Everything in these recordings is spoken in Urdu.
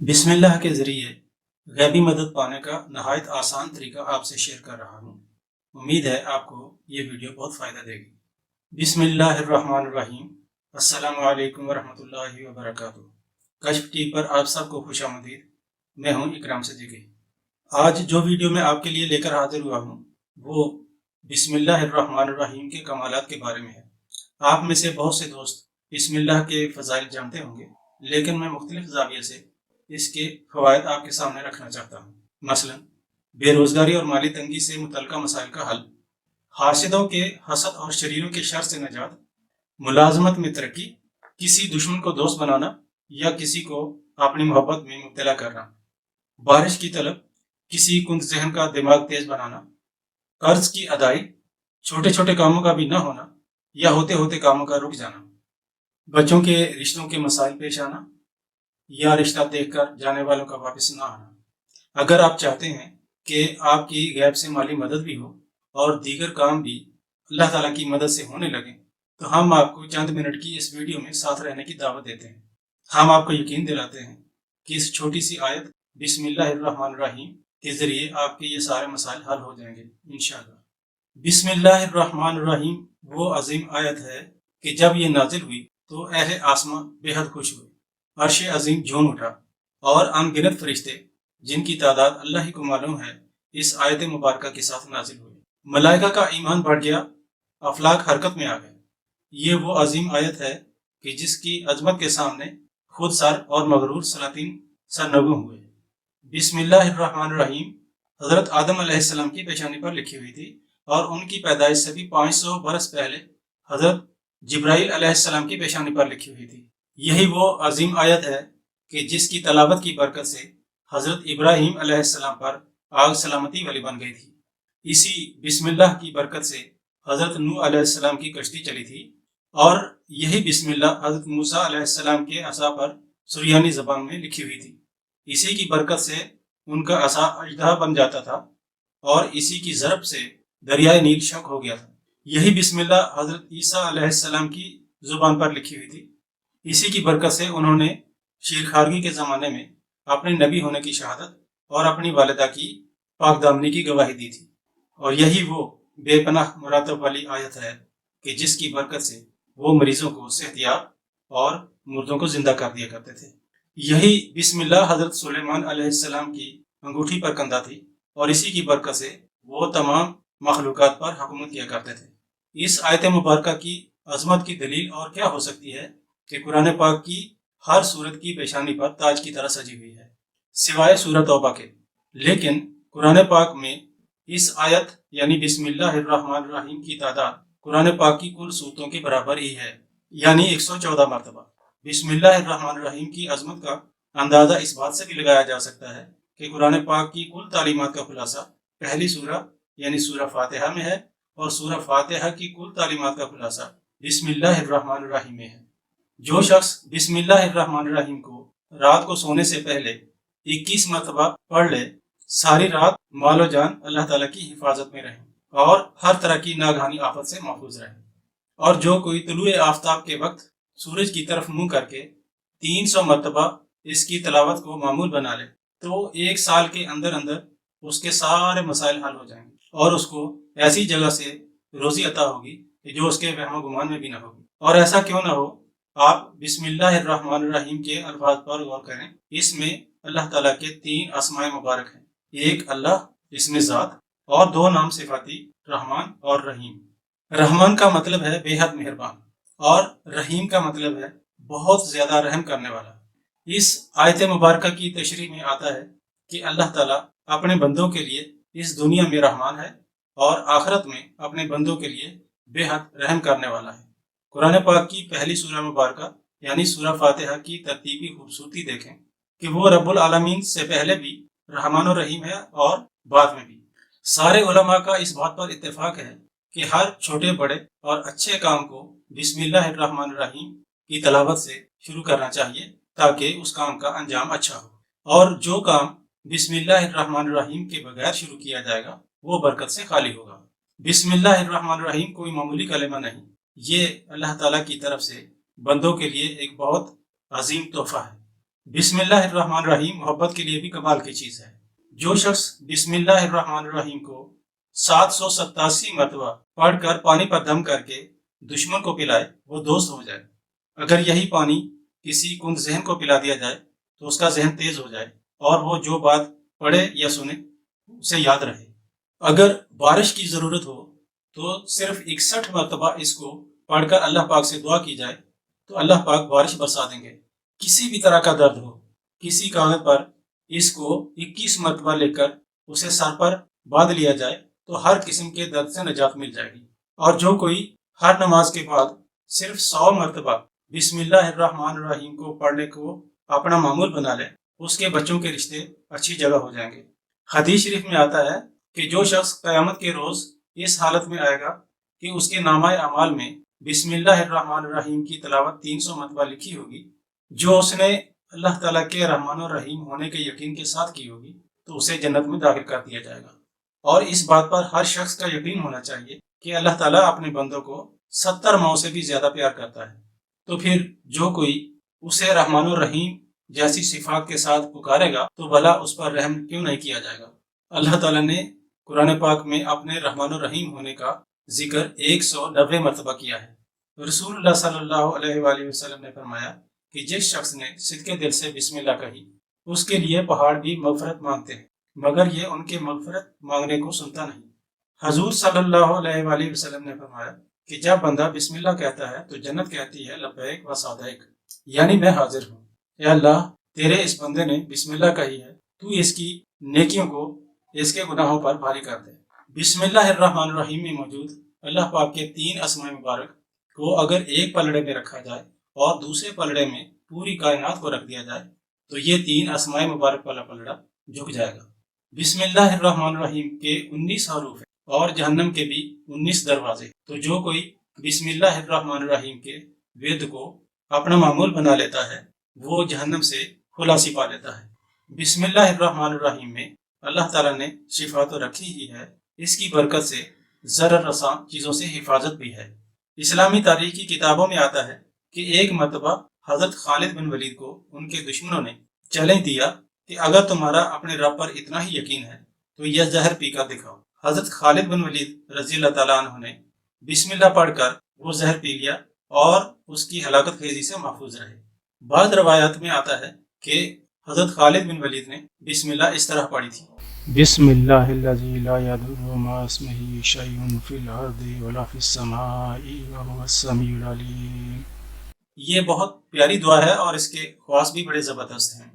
بسم اللہ کے ذریعے غیبی مدد پانے کا نہایت آسان طریقہ آپ سے شیئر کر رہا ہوں۔ امید ہے آپ کو یہ ویڈیو بہت فائدہ دے گی۔ بسم اللہ الرحمن الرحیم۔ السلام علیکم ورحمۃ اللہ وبرکاتہ۔ کشف ٹی پر آپ سب کو خوش آمدید۔ میں ہوں اکرام صدیقی۔ آج جو ویڈیو میں آپ کے لیے لے کر حاضر ہوا ہوں وہ بسم اللہ الرحمن الرحیم کے کمالات کے بارے میں ہے۔ آپ میں سے بہت سے دوست بسم اللہ کے فضائل جانتے ہوں گے، لیکن میں مختلف زاویے سے اس کے فوائد آپ کے سامنے رکھنا چاہتا ہوں۔ مثلا بے روزگاری اور مالی تنگی سے متعلقہ مسائل کا حل، حاسدوں کے حسد اور شریروں کے شر سے نجات، ملازمت میں ترقی، کسی دشمن کو دوست بنانا یا کسی کو اپنی محبت میں مبتلا کرنا، بارش کی طلب، کسی کند ذہن کا دماغ تیز بنانا، قرض کی ادائی، چھوٹے چھوٹے کاموں کا بھی نہ ہونا یا ہوتے ہوتے کاموں کا رک جانا، بچوں کے رشتوں کے مسائل پیش آنا یا رشتہ دیکھ کر جانے والوں کا واپس نہ آنا۔ اگر آپ چاہتے ہیں کہ آپ کی غیب سے مالی مدد بھی ہو اور دیگر کام بھی اللہ تعالیٰ کی مدد سے ہونے لگیں تو ہم آپ کو چند منٹ کی اس ویڈیو میں ساتھ رہنے کی دعوت دیتے ہیں۔ ہم آپ کو یقین دلاتے ہیں کہ اس چھوٹی سی آیت بسم اللہ الرحمن الرحیم کے ذریعے آپ کے یہ سارے مسائل حل ہو جائیں گے انشاءاللہ۔ بسم اللہ الرحمن الرحیم وہ عظیم آیت ہے کہ جب یہ نازل ہوئی تو اہل آسمان بے حد خوش ہوئے، عرش عظیم جھوم اٹھا اور ان گنت فرشتے جن کی تعداد اللہ ہی کو معلوم ہے اس آیت مبارکہ کے ساتھ نازل ہوئے۔ ملائکہ کا ایمان بڑھ گیا، افلاک حرکت میں آ گئے۔ یہ وہ عظیم آیت ہے کہ جس کی عظمت کے سامنے خود سر اور مغرور سلاطین سرنگوں ہوئے۔ بسم اللہ الرحمن الرحیم حضرت آدم علیہ السلام کی پیشانی پر لکھی ہوئی تھی اور ان کی پیدائش سے بھی 500 برس پہلے حضرت جبرائیل علیہ السلام کی پیشانی پر لکھی ہوئی تھی۔ یہی وہ عظیم آیت ہے کہ جس کی تلاوت کی برکت سے حضرت ابراہیم علیہ السلام پر آگ سلامتی والی بن گئی تھی۔ اسی بسم اللہ کی برکت سے حضرت نوح علیہ السلام کی کشتی چلی تھی اور یہی بسم اللہ حضرت موسیٰ علیہ السلام کے عصا پر سریانی زبان میں لکھی ہوئی تھی۔ اسی کی برکت سے ان کا عصا اژدہا بن جاتا تھا اور اسی کی ضرب سے دریائے نیل شق ہو گیا تھا۔ یہی بسم اللہ حضرت عیسیٰ علیہ السلام کی زبان پر لکھی ہوئی تھی۔ اسی کی برکت سے انہوں نے شیرخوارگی کے زمانے میں اپنے نبی ہونے کی شہادت اور اپنی والدہ کی پاک دامنی کی گواہی دی تھی۔ اور یہی وہ بے پناہ مراتب والی آیت ہے کہ جس کی برکت سے وہ مریضوں کو صحت یاب اور مردوں کو زندہ کر دیا کرتے تھے۔ یہی بسم اللہ حضرت سلیمان علیہ السلام کی انگوٹھی پر کندہ تھی اور اسی کی برکت سے وہ تمام مخلوقات پر حکومت کیا کرتے تھے۔ اس آیت مبارکہ کی عظمت کی دلیل اور کیا ہو سکتی ہے کہ قرآن پاک کی ہر سورت کی پیشانی پر تاج کی طرح سجی ہوئی ہے سوائے سورۃ توبہ کے، لیکن قرآن پاک میں اس آیت یعنی بسم اللہ الرحمن الرحیم کی تعداد قرآن پاک کی کل سورتوں کے برابر ہی ہے، یعنی 114 مرتبہ۔ بسم اللہ الرحمن الرحیم کی عظمت کا اندازہ اس بات سے بھی لگایا جا سکتا ہے کہ قرآن پاک کی کل تعلیمات کا خلاصہ پہلی سورہ یعنی سورہ فاتحہ میں ہے اور سورہ فاتحہ کی کل تعلیمات کا خلاصہ بسم اللہ الرحمن الرحیم میں ہے۔ جو شخص بسم اللہ الرحمن الرحیم کو رات کو سونے سے پہلے 21 مرتبہ پڑھ لے، ساری رات مال و جان اللہ تعالیٰ کی حفاظت میں رہے اور ہر طرح کی ناگہانی آفت سے محفوظ رہے۔ اور جو کوئی طلوع آفتاب کے وقت سورج کی طرف منہ کر کے 300 مرتبہ اس کی تلاوت کو معمول بنا لے تو 1 سال کے اندر اندر اس کے سارے مسائل حل ہو جائیں گے اور اس کو ایسی جگہ سے روزی عطا ہوگی کہ جو اس کے وہم و گمان میں بھی نہ ہوگی۔ اور ایسا کیوں نہ ہو، آپ بسم اللہ الرحمن الرحیم کے الفاظ پر غور کریں۔ اس میں اللہ تعالیٰ کے 3 اسماء مبارک ہیں، ایک اللہ اسم ذات اور 2 نام صفاتی رحمان اور رحیم۔ رحمان کا مطلب ہے بے حد مہربان اور رحیم کا مطلب ہے بہت زیادہ رحم کرنے والا۔ اس آیت مبارکہ کی تشریح میں آتا ہے کہ اللہ تعالیٰ اپنے بندوں کے لیے اس دنیا میں رحمان ہے اور آخرت میں اپنے بندوں کے لیے بے حد رحم کرنے والا ہے۔ قرآن پاک کی پہلی سورہ مبارکہ یعنی سورہ فاتحہ کی ترتیبی خوبصورتی دیکھیں کہ وہ رب العالمین سے پہلے بھی رحمان و رحیم ہے اور بعد میں بھی۔ سارے علماء کا اس بات پر اتفاق ہے کہ ہر چھوٹے بڑے اور اچھے کام کو بسم اللہ الرحمن الرحیم کی تلاوت سے شروع کرنا چاہیے تاکہ اس کام کا انجام اچھا ہو، اور جو کام بسم اللہ الرحمن الرحیم کے بغیر شروع کیا جائے گا وہ برکت سے خالی ہوگا۔ بسم اللہ الرحمن الرحیم کوئی معمولی کلمہ نہیں، یہ اللہ تعالیٰ کی طرف سے بندوں کے لیے ایک بہت عظیم تحفہ ہے۔ بسم اللہ الرحمن الرحیم محبت کے لیے بھی کمال کی چیز ہے۔ جو شخص بسم اللہ الرحمن الرحیم کو 787 مرتبہ پڑھ کر پانی پر دم کر کے دشمن کو پلائے وہ دوست ہو جائے۔ اگر یہی پانی کسی کند ذہن کو پلا دیا جائے تو اس کا ذہن تیز ہو جائے اور وہ جو بات پڑھے یا سنے اسے یاد رہے۔ اگر بارش کی ضرورت ہو تو صرف 61 مرتبہ اس کو پڑھ کر اللہ پاک سے دعا کی جائے تو اللہ پاک بارش برسا دیں گے۔ کسی بھی طرح کا درد ہو، کسی کاغذ پر اس کو 21 مرتبہ لکھ کر اسے سر پر باندھ لیا جائے تو ہر قسم کے درد سے نجات مل جائے گی۔ اور جو کوئی ہر نماز کے بعد صرف 100 مرتبہ بسم اللہ الرحمن الرحیم کو پڑھنے کو اپنا معمول بنا لے اس کے بچوں کے رشتے اچھی جگہ ہو جائیں گے۔ حدیث شریف میں آتا ہے کہ جو شخص قیامت کے روز اس حالت میں آئے گا کہ اس کے نامہ اعمال میں بسم اللہ الرحمن الرحیم کی تلاوت 300 مرتبہ لکھی ہوگی، جو اس نے اللہ تعالیٰ کے رحمان الرحیم ہونے کے یقین کے ساتھ کی ہوگی، تو اسے جنت میں داخل کر دیا جائے گا۔ اور اس بات پر ہر شخص کا یقین ہونا چاہیے کہ اللہ تعالیٰ اپنے بندوں کو 70 ماؤں سے بھی زیادہ پیار کرتا ہے، تو پھر جو کوئی اسے رحمان الرحیم جیسی صفات کے ساتھ پکارے گا تو بھلا اس پر رحم کیوں نہیں کیا جائے گا۔ اللہ تعالیٰ نے قرآن پاک میں اپنے رحمان الرحیم ہونے کا ذکر 190 مرتبہ کیا ہے۔ رسول اللہ صلی اللہ علیہ وآلہ وسلم نے فرمایا کہ جس شخص نے صدقے دل سے بسم اللہ کہی اس کے لیے پہاڑ بھی مغفرت مانگتے ہیں مگر یہ ان کے مغفرت مانگنے کو سنتا نہیں۔ حضور صلی اللہ علیہ وآلہ وسلم نے فرمایا کہ جب بندہ بسم اللہ کہتا ہے تو جنت کہتی ہے لبیک و سعدیک، یعنی میں حاضر ہوں۔ اے اللہ، تیرے اس بندے نے بسم اللہ کہی ہے، تو اس کی نیکیوں کو اس کے گناہوں پر بھاری کر دے۔ بسم اللہ الرحمن الرحیم میں موجود اللہ پاک کے 3 اسماء مبارک کو اگر ایک پلڑے میں رکھا جائے اور دوسرے پلڑے میں پوری کائنات کو رکھ دیا جائے تو یہ 3 اسماء مبارک والا پلڑا جھک جائے گا۔ بسم اللہ الرحمن الرحیم کے 19 حروف ہیں اور جہنم کے بھی 19 دروازے، تو جو کوئی بسم اللہ الرحمن الرحیم کے وید کو اپنا معمول بنا لیتا ہے وہ جہنم سے خلاصی پا لیتا ہے۔ بسم اللہ الرحمن الرحیم میں اللہ تعالیٰ نے شفا تو رکھی ہی ہے، اس کی برکت سے ضرر رساں چیزوں سے حفاظت بھی ہے۔ اسلامی تاریخ کی کتابوں میں آتا ہے کہ ایک مرتبہ حضرت خالد بن ولید کو ان کے دشمنوں نے چیلنج دیا کہ اگر تمہارا اپنے رب پر اتنا ہی یقین ہے تو یہ زہر پی کر دکھاؤ۔ حضرت خالد بن ولید رضی اللہ تعالیٰ عنہ نے بسم اللہ پڑھ کر وہ زہر پی لیا اور اس کی ہلاکت خیزی سے محفوظ رہے۔ بعض روایات میں آتا ہے کہ حضرت خالد بن ولید نے بسم اللہ اس طرح پڑھی تھی: بسم اللہ الذی لا یضر مع اسمہ شیء فی الارض ولا فی السماء وہو السمیع العلیم۔ یہ بہت پیاری دعا ہے اور اس کے خواص بھی بڑے زبردست ہیں۔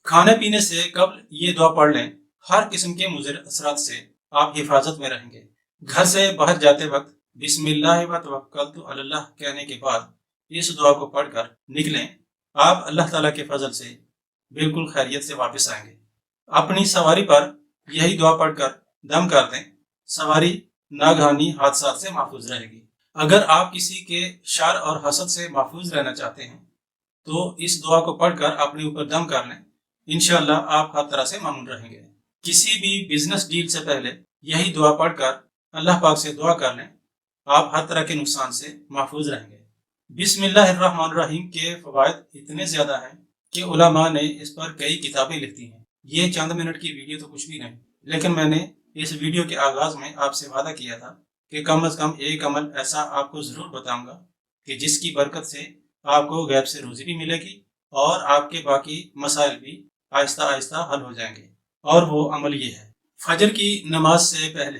کھانے پینے سے قبل یہ دعا پڑھ لیں، ہر قسم کے مضر اثرات سے آپ حفاظت میں رہیں گے۔ گھر سے باہر جاتے وقت بسم اللہ و توکلت علی اللہ کہنے کے بعد اس دعا کو پڑھ کر نکلیں، آپ اللہ تعالیٰ کے فضل سے بالکل خیریت سے واپس آئیں گے۔ اپنی سواری پر یہی دعا پڑھ کر دم کر دیں، سواری ناگہانی حادثات سے محفوظ رہے گی۔ اگر آپ کسی کے شر اور حسد سے محفوظ رہنا چاہتے ہیں تو اس دعا کو پڑھ کر اپنے اوپر دم کر لیں، انشاءاللہ آپ ہر طرح سے مامون رہیں گے۔ کسی بھی بزنس ڈیل سے پہلے یہی دعا پڑھ کر اللہ پاک سے دعا کر لیں، آپ ہر طرح کے نقصان سے محفوظ رہیں گے۔ بسم اللہ الرحمن الرحیم کے فوائد اتنے زیادہ ہیں کہ علماء نے اس پر کئی کتابیں لکھی ہیں۔ یہ چند منٹ کی ویڈیو تو کچھ بھی نہیں، لیکن میں نے اس ویڈیو کے آغاز میں آپ سے وعدہ کیا تھا کہ کم از کم ایک عمل ایسا آپ کو ضرور بتاؤں گا کہ جس کی برکت سے آپ کو غیب سے روزی بھی ملے گی اور آپ کے باقی مسائل بھی آہستہ آہستہ حل ہو جائیں گے۔ اور وہ عمل یہ ہے: فجر کی نماز سے پہلے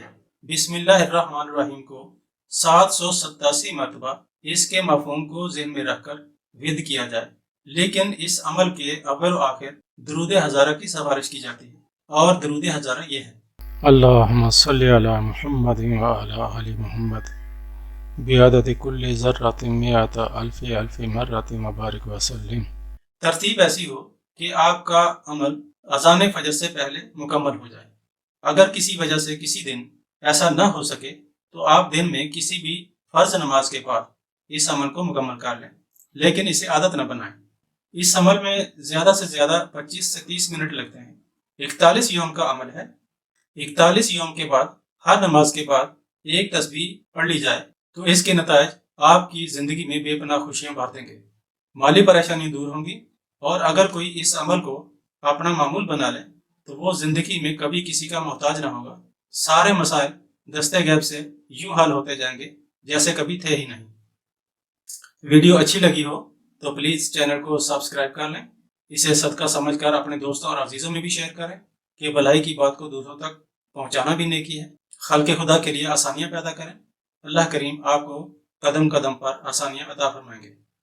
بسم اللہ الرحمن الرحیم کو 787 مرتبہ اس کے مفہوم کو ذہن میں رکھ کر ورد کیا جائے، لیکن اس عمل کے اول و آخر درود ہزارہ کی سفارش کی جاتی ہے، اور درود ہزارہ یہ ہے: اللہم صلی علی محمد وعلی آل محمد بعدد کل ذرۃ مئۃ الف الف مرۃ مبارک وسلم۔ ترتیب ایسی ہو کہ آپ کا عمل اذان فجر سے پہلے مکمل ہو جائے۔ اگر کسی وجہ سے کسی دن ایسا نہ ہو سکے تو آپ دن میں کسی بھی فرض نماز کے بعد اس عمل کو مکمل کر لیں، لیکن اسے عادت نہ بنائیں۔ اس عمل میں زیادہ سے زیادہ 25 سے 30 منٹ لگتے ہیں۔ 41 یوم کا عمل ہے۔ 41 یوم کے بعد ہر نماز کے بعد ایک تسبیح پڑھ لی جائے تو اس کے نتائج آپ کی زندگی میں بے پناہ خوشیاں بھر دیں گے۔ مالی پریشانی دور ہوں گی، اور اگر کوئی اس عمل کو اپنا معمول بنا لے تو وہ زندگی میں کبھی کسی کا محتاج نہ ہوگا۔ سارے مسائل دستے غیب سے یوں حل ہوتے جائیں گے جیسے کبھی تھے ہی نہیں۔ ویڈیو اچھی لگی ہو تو پلیز چینل کو سبسکرائب کر لیں، اسے صدقہ سمجھ کر اپنے دوستوں اور عزیزوں میں بھی شیئر کریں کہ بھلائی کی بات کو دوسروں تک پہنچانا بھی نیکی ہے۔ خلق خدا کے لیے آسانیاں پیدا کریں۔ اللہ کریم آپ کو قدم قدم پر آسانیاں عطا فرمائیں گے۔